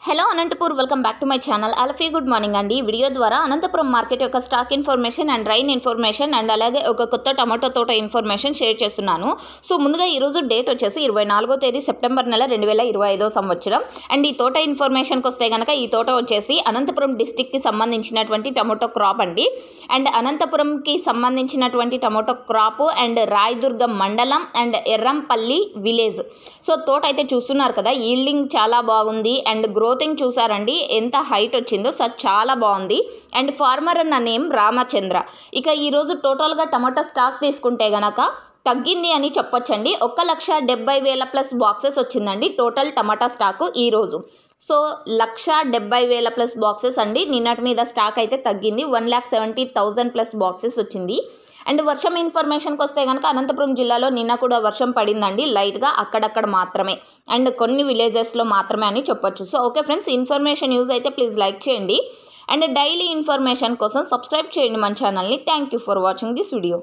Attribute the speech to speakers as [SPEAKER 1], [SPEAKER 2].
[SPEAKER 1] Hello Anantapur welcome back to my channel అలఫీ good morning అండి. ఈ వీడియో ద్వారా అనంతపురం మార్కెట్ యొక్క stock information and rain information and అలాగే ఒక కొత్త టమాటో తోట ఇన్ఫర్మేషన్ షేర్ చేస్తున్నాను. సో ముందుగా ఈరోజు డేట్ వచ్చేసి 24వ తేదీ సెప్టెంబర్ నెల 2025 సంవత్సరం. అండ్ ఈ తోట ఇన్ఫర్మేషన్కి వస్తే కనుక ఈ తోట వచ్చేసి అనంతపురం డిస్టిక్కి సంబంధించినటువంటి టమాటో క్రాప్ అండి. అండ్ అనంతపురంకి సంబంధించినటువంటి టమాటో క్రాప్ అండ్ రాయదుర్గం మండలం అండ్ ఎర్రంపల్లి విలేజ్. సో తోట అయితే చూస్తున్నారు కదా, ఈల్డింగ్ చాలా బాగుంది అండ్ గ్రోతింగ్ చూసారండి ఎంత హైట్ వచ్చిందో. సో చాలా బాగుంది. అండ్ ఫార్మర్ అన్న నేమ్ రామచంద్ర. ఇక ఈరోజు టోటల్గా టమాటా స్టాక్ తీసుకుంటే గనక తగ్గింది అని చెప్పొచ్చండి. 1,70,000 ప్లస్ బాక్సెస్ వచ్చిందండి టోటల్ టమాటా స్టాకు ఈరోజు. సో 1,70,000 ప్లస్ బాక్సెస్ అండి. నిన్నటి మీద స్టాక్ అయితే తగ్గింది. 1,70,000 ప్లస్ బాక్సెస్ వచ్చింది. అండ్ వర్షం ఇన్ఫర్మేషన్కి వస్తే కనుక అనంతపురం జిల్లాలో నిన్న కూడా వర్షం పడిందండి, లైట్గా అక్కడక్కడ మాత్రమే అండ్ కొన్ని విలేజెస్లో మాత్రమే అని చెప్పొచ్చు. So okay friends, information use అయితే ప్లీజ్ లైక్ చేయండి అండ్ డైలీ ఇన్ఫర్మేషన్ కోసం సబ్స్క్రైబ్ చేయండి మన ఛానల్ని. Thank you for watching this video.